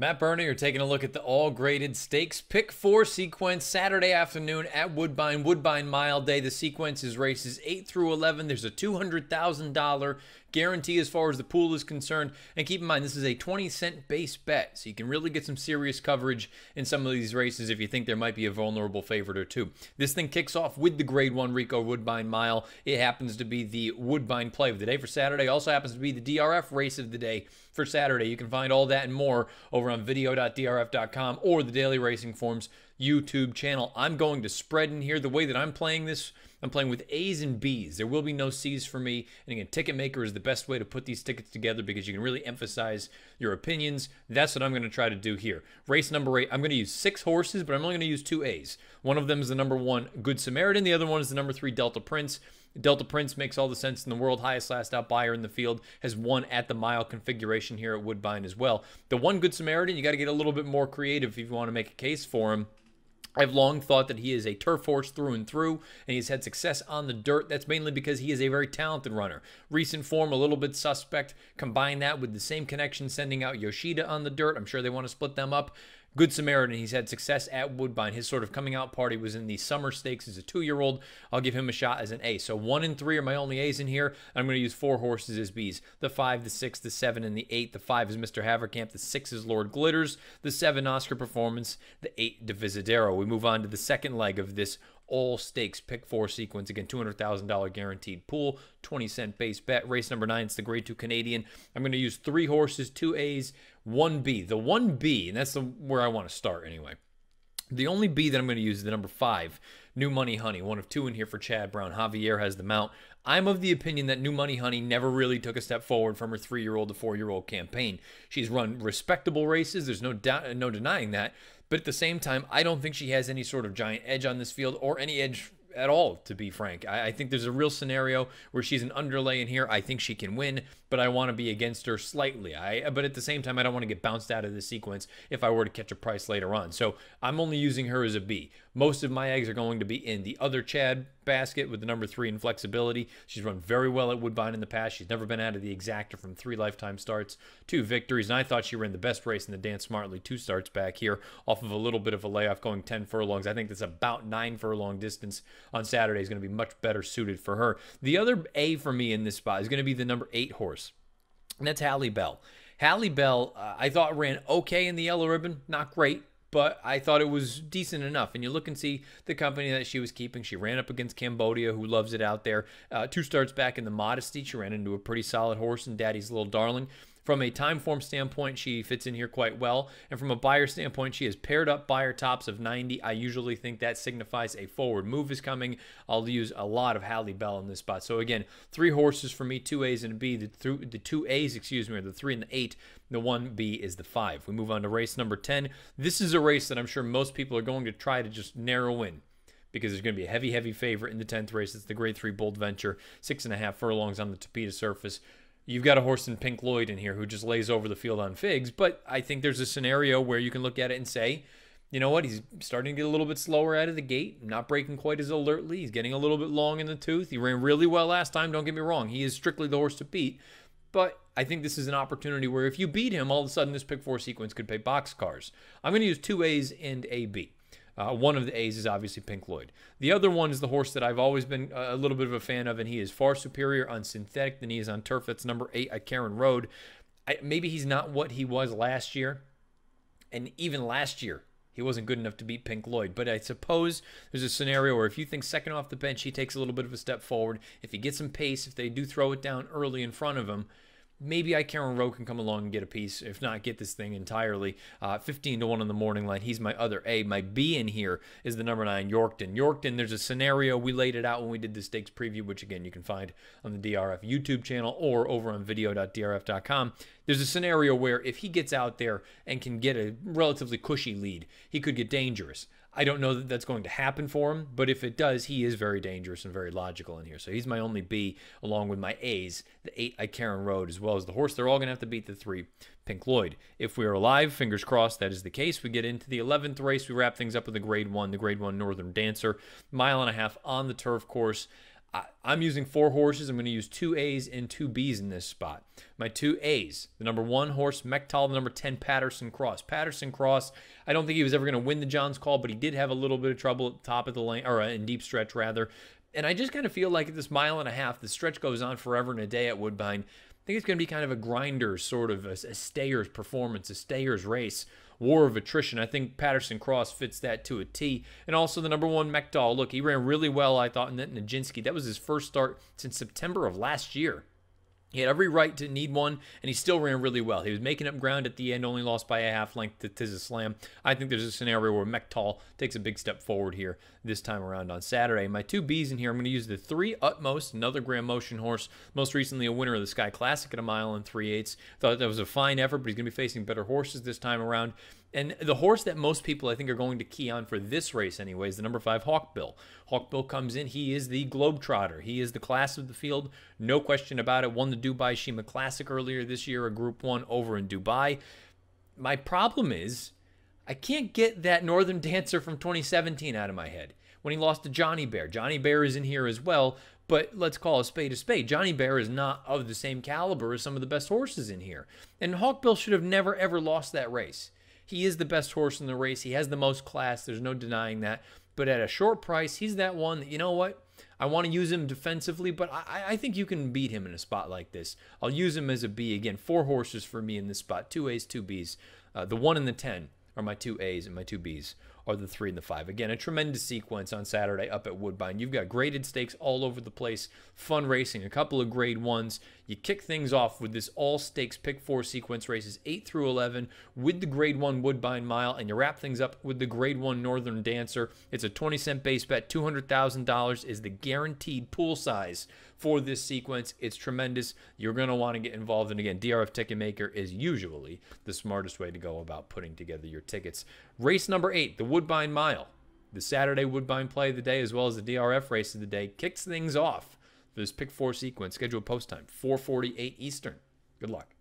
Matt Bernie are taking a look at the all-graded stakes pick 4 sequence Saturday afternoon at Woodbine Mile Day. The sequence is races 8 through 11. There's a $200,000 guarantee as far as the pool is concerned. And keep in mind, this is a 20-cent base bet, so you can really get some serious coverage in some of these races if you think there might be a vulnerable favorite or two. This thing kicks off with the Grade 1 Rico Woodbine Mile. It happens to be the Woodbine play of the day for Saturday. Also happens to be the DRF race of the day for Saturday. You can find all that and more over on video.drf.com or the Daily Racing Forms YouTube channel. I'm going to spread in here. The way that I'm playing this, I'm playing with A's and B's. There will be no C's for me. And again, Ticket Maker is the best way to put these tickets together because you can really emphasize your opinions. That's what I'm going to try to do here. Race number 8, I'm going to use 6 horses, but I'm only going to use 2 A's. One of them is the number 1 Good Samaritan. The other one is the number 3 Delta Prince. Delta Prince makes all the sense in the world. Highest last out buyer in the field, has won at the mile configuration here at Woodbine as well. The 1 Good Samaritan, you got to get a little bit more creative if you want to make a case for him. I've long thought that he is a turf horse through and through, and he's had success on the dirt. That's mainly because he is a very talented runner. Recent form, a little bit suspect. Combine that with the same connection sending out Yoshida on the dirt. I'm sure they want to split them up. Good Samaritan, he's had success at Woodbine. His sort of coming out party was in the summer stakes as a 2-year-old. I'll give him a shot as an A. So 1 and 3 are my only A's in here. I'm going to use 4 horses as B's. The 5, the 6, the 7, and the 8. The 5 is Mr. Haverkamp. The 6 is Lord Glitters. The 7, Oscar Performance. The 8, Divisadero. We move on to the second leg of this all stakes pick 4 sequence. Again, $200,000 guaranteed pool, 20-cent base bet. Race number 9, it's the Grade 2 Canadian. I'm going to use 3 horses, 2 A's, 1 B. The 1 B, and that's where I want to start anyway. The only B that I'm going to use is the number 5, New Money Honey. 1 of 2 in here for Chad Brown. Javier has the mount. I'm of the opinion that New Money Honey never really took a step forward from her 3-year-old to 4-year-old campaign. She's run respectable races. There's no denying that. But at the same time, I don't think she has any sort of giant edge on this field or any edge at all, to be frank. I think there's a real scenario where she's an underlay in here. I think she can win, but I want to be against her slightly. But at the same time, I don't want to get bounced out of the sequence if I were to catch a price later on. So I'm only using her as a B. Most of my eggs are going to be in the other Chad basket with the number 3 in Flexibility. She's run very well at Woodbine in the past. She's never been out of the exacta from 3 lifetime starts, 2 victories, and I thought she ran the best race in the Dance Smartly 2 starts back here off of a little bit of a layoff going 10 furlongs. I think that's about 9 furlong distance on Saturday is going to be much better suited for her. The other A for me in this spot is going to be the number 8 horse, and that's Halle Bell. Halle Bell, I thought ran okay in the yellow ribbon, not great, but I thought it was decent enough. And you look and see the company that she was keeping. She ran up against Cambodia, who loves it out there. 2 starts back in the Modesty. She ran into a pretty solid horse and Daddy's Little Darling. From a time form standpoint, she fits in here quite well. And from a buyer standpoint, she has paired up buyer tops of 90. I usually think that signifies a forward move is coming. I'll use a lot of Halle Bell in this spot. So again, 3 horses for me, 2 A's and a B. The 2 A's, excuse me, are the 3 and the 8. The 1 B is the 5. We move on to race number 10. This is a race that I'm sure most people are going to try to just narrow in, because there's going to be a heavy, heavy favorite in the 10th race. It's the Grade 3 Bold Venture, 6.5 furlongs on the Tapeta surface. You've got a horse in Pink Lloyd in here who just lays over the field on figs, but I think there's a scenario where you can look at it and say, you know what, he's starting to get a little bit slower out of the gate, not breaking quite as alertly. He's getting a little bit long in the tooth. He ran really well last time, don't get me wrong. He is strictly the horse to beat, but I think this is an opportunity where if you beat him, all of a sudden this pick 4 sequence could pay boxcars. I'm going to use 2 A's and a B. 1 of the A's is obviously Pink Lloyd. The other one is the horse that I've always been a little bit of a fan of, and he is far superior on synthetic than he is on turf. That's number 8 at Karen Road. Maybe he's not what he was last year, and even last year he wasn't good enough to beat Pink Lloyd. But I suppose there's a scenario where if you think second off the bench, he takes a little bit of a step forward. If he gets some pace, if they do throw it down early in front of him, maybe Karen Rowe can come along and get a piece, if not get this thing entirely. 15 to 1 on the morning line. He's my other A. My B in here is the number 9, Yorkton. Yorkton, there's a scenario. We laid it out when we did the stakes preview, which again, you can find on the DRF YouTube channel or over on video.drf.com. There's a scenario where if he gets out there and can get a relatively cushy lead, he could get dangerous. I don't know that that's going to happen for him, but if it does, he is very dangerous and very logical in here. So he's my only B, along with my A's, the 8 Karen Road, as well as the horse. They're all going to have to beat the 3 Pink Lloyd. If we are alive, fingers crossed that is the case. We get into the 11th race. We wrap things up with the Grade 1 Northern Dancer. 1.5 miles on the turf course. I'm using 4 horses. I'm going to use 2 A's and 2 B's in this spot. My 2 A's, the number 1 horse, Mechtal, the number 10, Patterson Cross. Patterson Cross, I don't think he was ever going to win the Johns Call, but he did have a little bit of trouble at the top of the lane, or in deep stretch, rather. And I just kind of feel like at this 1.5 miles, the stretch goes on forever and a day at Woodbine. I think it's going to be kind of a grinder, sort of a stayer's performance, a stayer's race. War of attrition. I think Patterson Cross fits that to a T. And also the number 1, Mechtal. Look, he ran really well, I thought, in that Nijinsky. That was his first start since September of last year. He had every right to need one, and he still ran really well. He was making up ground at the end, only lost by a half length to Tiz Slam. I think there's a scenario where Mechtal takes a big step forward here this time around on Saturday. My 2 B's in here, I'm going to use the 3 Utmost, another Grand Motion horse, most recently a winner of the Sky Classic at 1 3/8. Thought that was a fine effort, but he's going to be facing better horses this time around. And the horse that most people, I think, are going to key on for this race anyway is the number 5, Hawkbill. Hawkbill comes in. He is the globetrotter. He is the class of the field. No question about it. Won the Dubai Shima Classic earlier this year, a Group 1 over in Dubai. My problem is I can't get that Northern Dancer from 2017 out of my head when he lost to Johnny Bear. Johnny Bear is in here as well, but let's call a spade a spade. Johnny Bear is not of the same caliber as some of the best horses in here. And Hawkbill should have never, ever lost that race. He is the best horse in the race. He has the most class. There's no denying that. But at a short price, he's that one that, you know what? I want to use him defensively, but I think you can beat him in a spot like this. I'll use him as a B. Again, 4 horses for me in this spot. 2 A's, 2 B's. The 1 and the 10 are my 2 A's, and my 2 B's are the 3 and the 5. Again, a tremendous sequence on Saturday up at Woodbine. You've got graded stakes all over the place, fun racing, a couple of grade 1s. You kick things off with this all-stakes pick 4 sequence races 8 through 11 with the grade 1 Woodbine Mile, and you wrap things up with the grade 1 Northern Dancer. It's a 20-cent base bet. $200,000 is the guaranteed pool size for this sequence. It's tremendous. You're going to want to get involved. And again, DRF Ticket Maker is usually the smartest way to go about putting together your tickets. Race number 8, the Woodbine Mile. The Saturday Woodbine play of the day, as well as the DRF race of the day, kicks things off for this pick 4 sequence. Scheduled post time, 4:48 Eastern. Good luck.